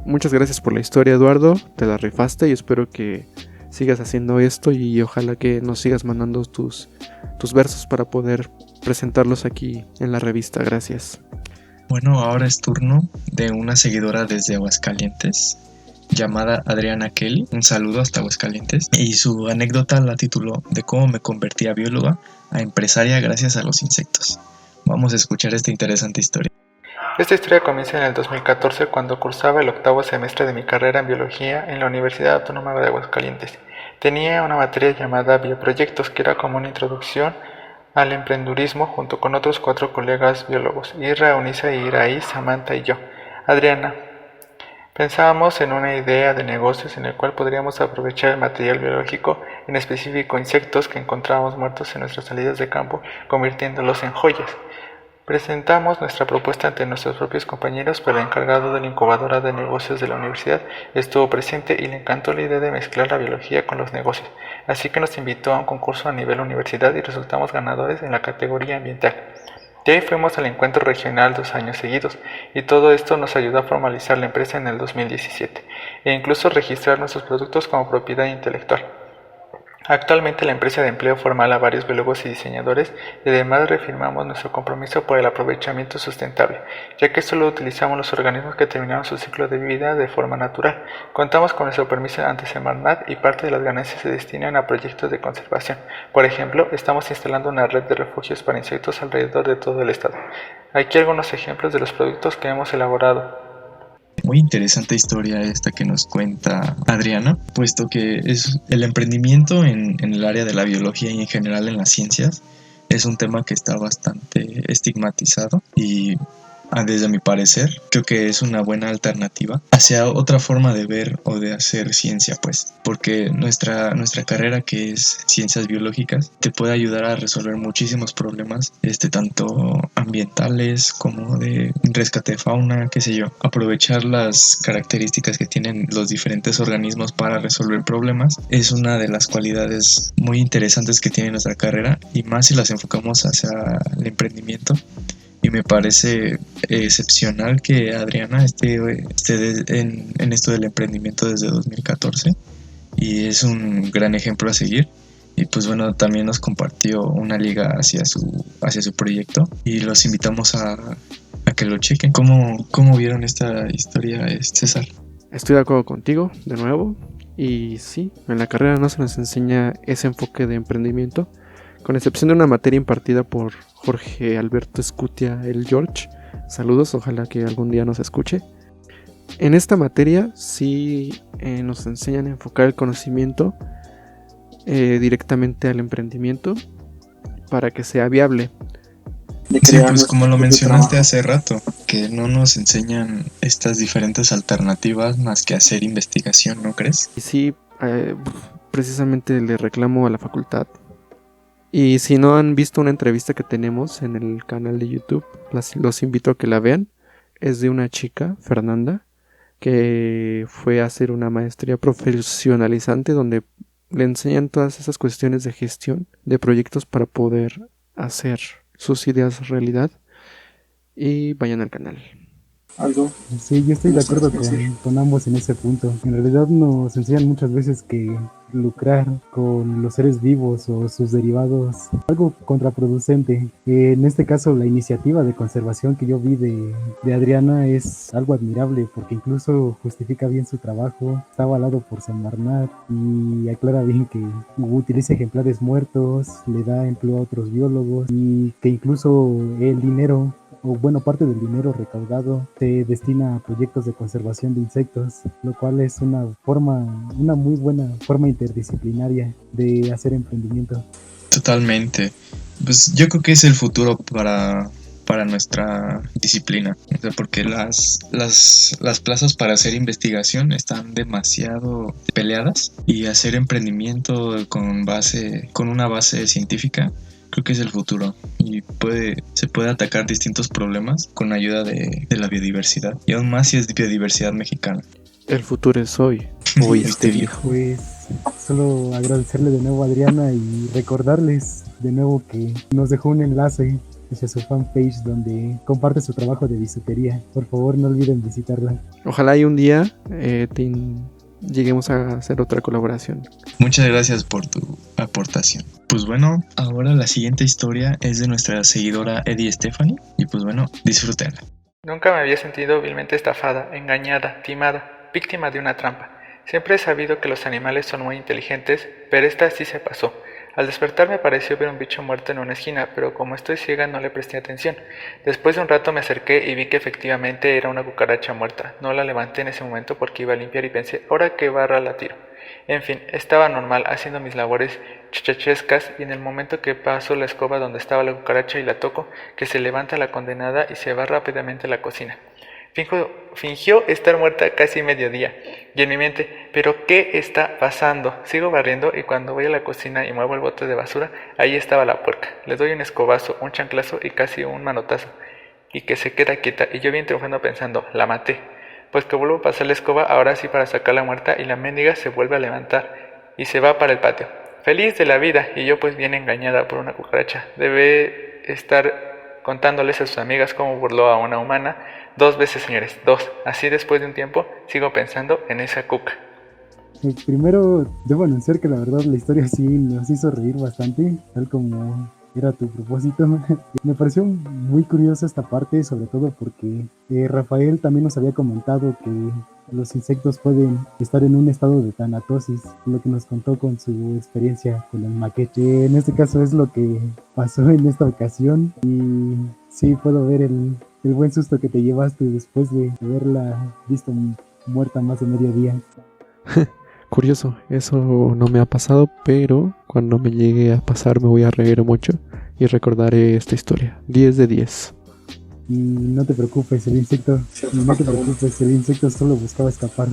Muchas gracias por la historia, Eduardo, te la rifaste y espero que sigas haciendo esto y ojalá que nos sigas mandando tus versos para poder presentarlos aquí en la revista. Gracias. Bueno, ahora es turno de una seguidora desde Aguascalientes llamada Adriana Kelly. Un saludo hasta Aguascalientes. Y su anécdota la tituló de cómo me convertí a bióloga a empresaria gracias a los insectos. Vamos a escuchar esta interesante historia. Esta historia comienza en el 2014 cuando cursaba el 8º semestre de mi carrera en biología en la Universidad Autónoma de Aguascalientes. Tenía una materia llamada bioproyectos que era como una introducción al emprendurismo junto con otros 4 colegas biólogos, Irra, Unisa, Iraí, Samantha y yo. Adriana. Pensábamos en una idea de negocios en el cual podríamos aprovechar el material biológico, en específico insectos que encontrábamos muertos en nuestras salidas de campo, convirtiéndolos en joyas. Presentamos nuestra propuesta ante nuestros propios compañeros, pero el encargado de la incubadora de negocios de la universidad estuvo presente y le encantó la idea de mezclar la biología con los negocios, así que nos invitó a un concurso a nivel universidad y resultamos ganadores en la categoría ambiental. De ahí fuimos al encuentro regional 2 años seguidos, y todo esto nos ayudó a formalizar la empresa en el 2017, e incluso registrar nuestros productos como propiedad intelectual. Actualmente la empresa de empleo formal a varios biólogos y diseñadores y además reafirmamos nuestro compromiso por el aprovechamiento sustentable, ya que solo utilizamos los organismos que terminaron su ciclo de vida de forma natural. Contamos con nuestro permiso ante Semarnat y parte de las ganancias se destinan a proyectos de conservación. Por ejemplo, estamos instalando una red de refugios para insectos alrededor de todo el estado. Aquí algunos ejemplos de los productos que hemos elaborado. Muy interesante historia esta que nos cuenta Adriana, puesto que es el emprendimiento en el área de la biología y en general en las ciencias es un tema que está bastante estigmatizado y desde mi parecer creo que es una buena alternativa hacia otra forma de ver o de hacer ciencia, pues, porque nuestra carrera, que es ciencias biológicas, te puede ayudar a resolver muchísimos problemas, tanto ambientales como de rescate de fauna, qué sé yo, aprovechar las características que tienen los diferentes organismos para resolver problemas es una de las cualidades muy interesantes que tiene nuestra carrera, y más si las enfocamos hacia el emprendimiento. Y me parece excepcional que Adriana esté en esto del emprendimiento desde 2014 y es un gran ejemplo a seguir. Y pues bueno, también nos compartió una liga hacia su proyecto y los invitamos a que lo chequen. ¿Cómo vieron esta historia, César? Estoy de acuerdo contigo, de nuevo. Y sí, en la carrera no se nos enseña ese enfoque de emprendimiento, con excepción de una materia impartida por Jorge Alberto Escutia, el George. Saludos, ojalá que algún día nos escuche. En esta materia sí nos enseñan a enfocar el conocimiento directamente al emprendimiento para que sea viable. Sí, pues como lo mencionaste hace rato, que no nos enseñan estas diferentes alternativas más que hacer investigación, ¿no crees? Y sí, precisamente le reclamo a la facultad. Y si no han visto una entrevista que tenemos en el canal de YouTube, los invito a que la vean. Es de una chica, Fernanda, que fue a hacer una maestría profesionalizante donde le enseñan todas esas cuestiones de gestión de proyectos para poder hacer sus ideas realidad. Y vayan al canal. Algo. Sí, yo estoy de acuerdo con ambos en ese punto. En realidad nos enseñan muchas veces que lucrar con los seres vivos o sus derivados es algo contraproducente. En este caso, la iniciativa de conservación que yo vi de Adriana es algo admirable porque incluso justifica bien su trabajo, está avalado por Semarnat y aclara bien que utiliza ejemplares muertos, le da empleo a otros biólogos y que incluso el dinero o bueno, parte del dinero recaudado se destina a proyectos de conservación de insectos, lo cual es una muy buena forma interdisciplinaria de hacer emprendimiento. Totalmente. Pues yo creo que es el futuro para nuestra disciplina, o sea, porque las plazas para hacer investigación están demasiado peleadas y hacer emprendimiento con una base científica creo que es el futuro y se puede atacar distintos problemas con ayuda de la biodiversidad y aún más si es biodiversidad mexicana. El futuro es hoy este viejo. Pues solo agradecerle de nuevo a Adriana y recordarles de nuevo que nos dejó un enlace hacia su fanpage donde comparte su trabajo de bisutería. Por favor, no olviden visitarla. Ojalá y un día lleguemos a hacer otra colaboración. Muchas gracias por tu aportación. Pues bueno, ahora la siguiente historia es de nuestra seguidora Eddie Stephanie y pues bueno, disfrútenla. Nunca me había sentido vilmente estafada, engañada, timada, víctima de una trampa. Siempre he sabido que los animales son muy inteligentes, pero esta sí se pasó. Al despertar me pareció ver un bicho muerto en una esquina, pero como estoy ciega no le presté atención. Después de un rato me acerqué y vi que efectivamente era una cucaracha muerta. No la levanté en ese momento porque iba a limpiar y pensé, ahora que barra la tiro. En fin, estaba normal haciendo mis labores chachescas y en el momento que paso la escoba donde estaba la cucaracha y la toco, que se levanta la condenada y se va rápidamente a la cocina. Fingió estar muerta casi mediodía y en mi mente, ¿pero qué está pasando? Sigo barriendo y cuando voy a la cocina y muevo el bote de basura, ahí estaba la puerca. Le doy un escobazo, un chanclazo y casi un manotazo y que se queda quieta y yo bien triunfando pensando, la maté. Pues que vuelvo a pasar la escoba ahora sí para sacarla muerta y la mendiga se vuelve a levantar y se va para el patio. Feliz de la vida y yo pues bien engañada por una cucaracha. Debe estar contándoles a sus amigas cómo burló a una humana 2 veces, señores, 2. Así después de un tiempo sigo pensando en esa cuca. Primero debo anunciar que la verdad la historia sí nos hizo reír bastante, tal como era tu propósito. Me pareció muy curiosa esta parte, sobre todo porque Rafael también nos había comentado que los insectos pueden estar en un estado de tanatosis, lo que nos contó con su experiencia con el maquete. En este caso es lo que pasó en esta ocasión y sí puedo ver el buen susto que te llevaste después de haberla visto muerta más de mediodía. Curioso, eso no me ha pasado, pero cuando me llegue a pasar me voy a reír mucho y recordaré esta historia. 10 de 10. Y no te preocupes, el insecto solo buscaba escapar.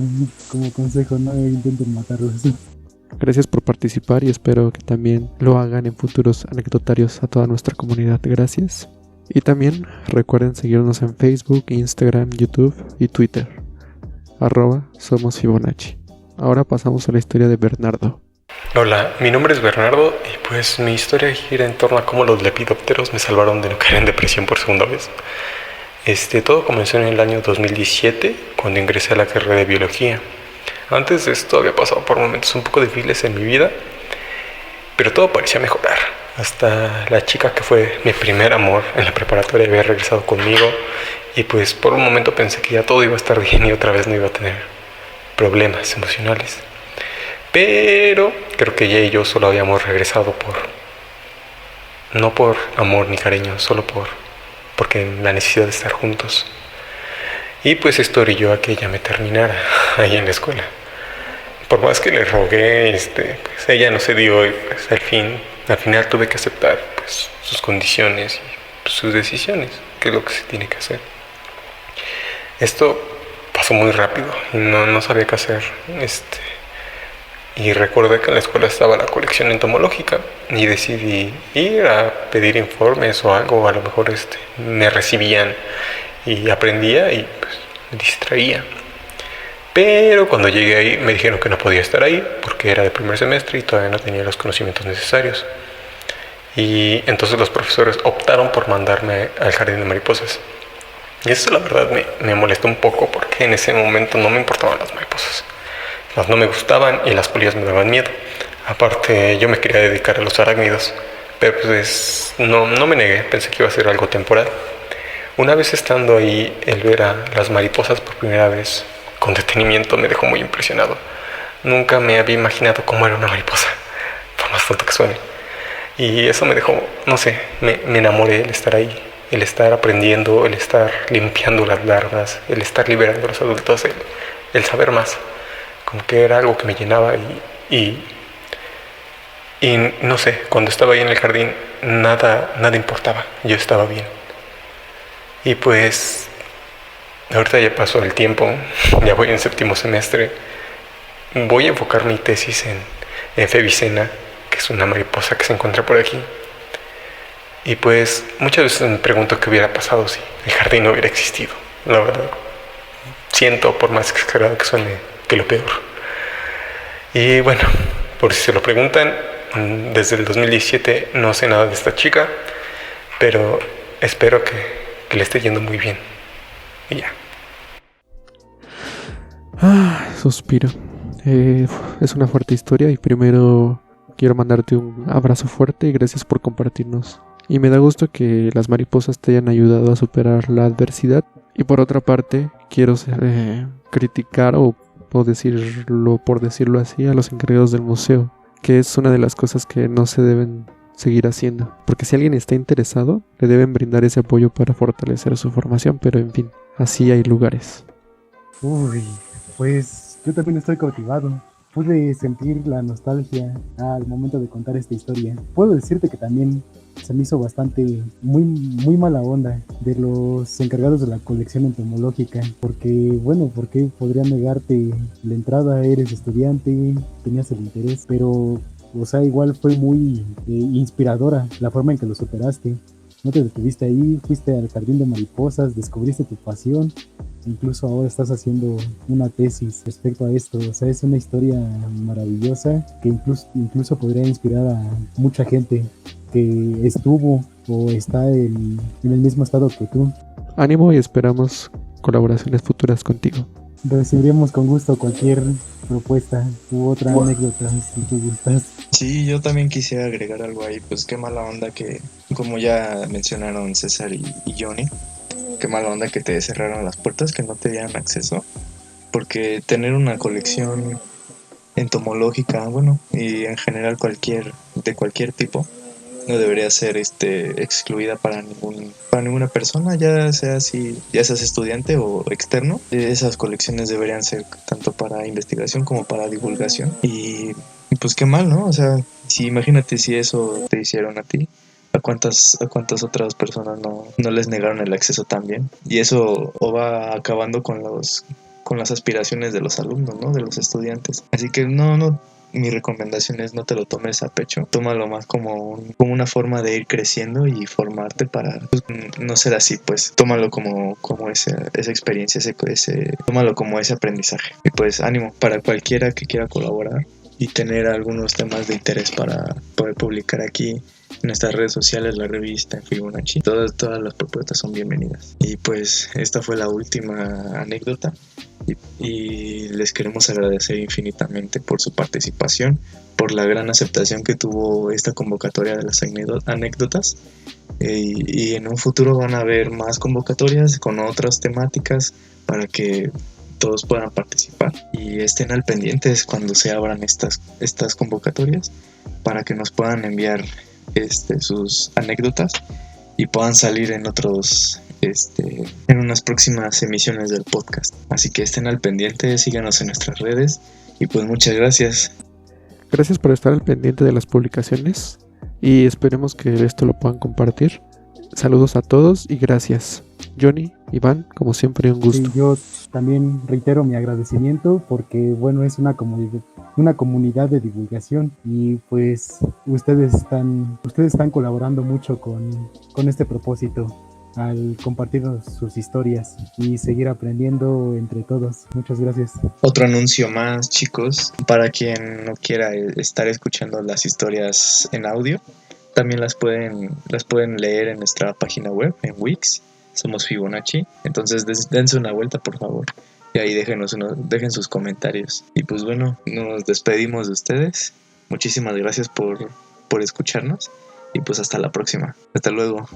Como consejo, no intenten matarlos. Gracias por participar y espero que también lo hagan en futuros anecdotarios a toda nuestra comunidad. Gracias. Y también recuerden seguirnos en Facebook, Instagram, YouTube y Twitter. @somosfibonacci. Ahora pasamos a la historia de Bernardo. Hola, mi nombre es Bernardo y pues mi historia gira en torno a cómo los lepidópteros me salvaron de no caer en depresión por segunda vez. Todo comenzó en el año 2017 cuando ingresé a la carrera de biología. Antes de esto había pasado por momentos un poco difíciles en mi vida, pero todo parecía mejorar. Hasta la chica que fue mi primer amor en la preparatoria había regresado conmigo y pues por un momento pensé que ya todo iba a estar bien y otra vez no iba a tener problemas emocionales. Pero creo que ella y yo solo habíamos regresado no por amor ni cariño, solo porque la necesidad de estar juntos. Y pues esto orilló a que ella me terminara ahí en la escuela. Por más que le rogué, pues ella no se dio y pues al final tuve que aceptar pues sus condiciones y pues, sus decisiones, que es lo que se tiene que hacer. Esto pasó muy rápido y no sabía qué hacer. Y recordé que en la escuela estaba la colección entomológica y decidí ir a pedir informes o algo. A lo mejor me recibían y aprendía y pues me distraía. Pero cuando llegué ahí me dijeron que no podía estar ahí porque era de primer semestre y todavía no tenía los conocimientos necesarios. Y entonces los profesores optaron por mandarme al jardín de mariposas. Y eso la verdad me molestó un poco porque en ese momento no me importaban las mariposas. No me gustaban y las polillas me daban miedo. Aparte, yo me quería dedicar a los arácnidos, pero pues no me negué, pensé que iba a ser algo temporal. Una vez estando ahí, el ver a las mariposas por primera vez con detenimiento me dejó muy impresionado. Nunca me había imaginado cómo era una mariposa, por más tonto que suene. Y eso me dejó, no sé, me enamoré el estar ahí, el estar aprendiendo, el estar limpiando las larvas, el estar liberando a los adultos, el saber más. Como que era algo que me llenaba y no sé, cuando estaba ahí en el jardín nada importaba, yo estaba bien. Y pues ahorita ya pasó el tiempo, ya voy en séptimo semestre, voy a enfocar mi tesis en Febicena, que es una mariposa que se encuentra por aquí. Y pues muchas veces me pregunto qué hubiera pasado si el jardín no hubiera existido, la verdad. Siento, por más exagerado que suene, que lo peor. Y bueno, por si se lo preguntan, desde el 2017 no sé nada de esta chica, pero espero que le esté yendo muy bien. Y ya. Suspiro. Es una fuerte historia y primero quiero mandarte un abrazo fuerte y gracias por compartirnos. Y me da gusto que las mariposas te hayan ayudado a superar la adversidad. Y por otra parte, quiero criticar o decirlo, por decirlo así, a los encargados del museo, que es una de las cosas que no se deben seguir haciendo, porque si alguien está interesado, le deben brindar ese apoyo para fortalecer su formación, pero en fin, así hay lugares. Uy, pues yo también estoy cautivado. Pude sentir la nostalgia al momento de contar esta historia. Puedo decirte que también se me hizo bastante, muy mala onda de los encargados de la colección entomológica, porque bueno, porque podría negarte la entrada, eres estudiante, tenías el interés, pero o sea, igual fue muy inspiradora la forma en que lo superaste. No te detuviste ahí, fuiste al jardín de mariposas, descubriste tu pasión. Incluso ahora estás haciendo una tesis respecto a esto. O sea, es una historia maravillosa que incluso podría inspirar a mucha gente que estuvo o está en el mismo estado que tú. Ánimo y esperamos colaboraciones futuras contigo. Recibiríamos con gusto cualquier propuesta u otra anécdota si tú gustas. Sí, yo también quisiera agregar algo ahí. Pues qué mala onda que, como ya mencionaron César y Johnny, qué mala onda que te cerraron las puertas, que no te dieran acceso, porque tener una colección entomológica, bueno, y en general de cualquier tipo, no debería ser excluida para ninguna persona, ya seas estudiante o externo. Esas colecciones deberían ser tanto para investigación como para divulgación. Y pues qué mal, ¿no? O sea, imagínate si eso te hicieron a ti. ¿A cuántas otras personas no les negaron el acceso también? Y eso o va acabando con las aspiraciones de los alumnos, ¿no? De los estudiantes. Así que no, mi recomendación es no te lo tomes a pecho. Tómalo más como una forma de ir creciendo y formarte para no ser así, pues. Tómalo como esa experiencia, tómalo como ese aprendizaje. Y pues ánimo para cualquiera que quiera colaborar y tener algunos temas de interés para poder publicar aquí en nuestras redes sociales, la revista, en Fibonacci. Todas las propuestas son bienvenidas. Y pues esta fue la última anécdota y les queremos agradecer infinitamente por su participación, por la gran aceptación que tuvo esta convocatoria de las anécdotas. Y en un futuro van a haber más convocatorias con otras temáticas para que todos puedan participar y estén al pendientes cuando se abran estas convocatorias para que nos puedan enviar sus anécdotas y puedan salir en en unas próximas emisiones del podcast. Así que estén al pendiente, síganos en nuestras redes y pues muchas gracias. Gracias por estar al pendiente de las publicaciones y esperemos que esto lo puedan compartir. Saludos a todos y gracias. Johnny. Iván, como siempre, un gusto. Sí, yo también reitero mi agradecimiento porque, bueno, es una comunidad de divulgación y pues ustedes están colaborando mucho con este propósito al compartir sus historias y seguir aprendiendo entre todos. Muchas gracias. Otro anuncio más, chicos, para quien no quiera estar escuchando las historias en audio, también las pueden leer en nuestra página web, en Wix. Somos Fibonacci. Entonces dense una vuelta, por favor. Y ahí dejen sus comentarios. Y pues bueno, nos despedimos de ustedes. Muchísimas gracias por escucharnos. Y pues hasta la próxima. Hasta luego.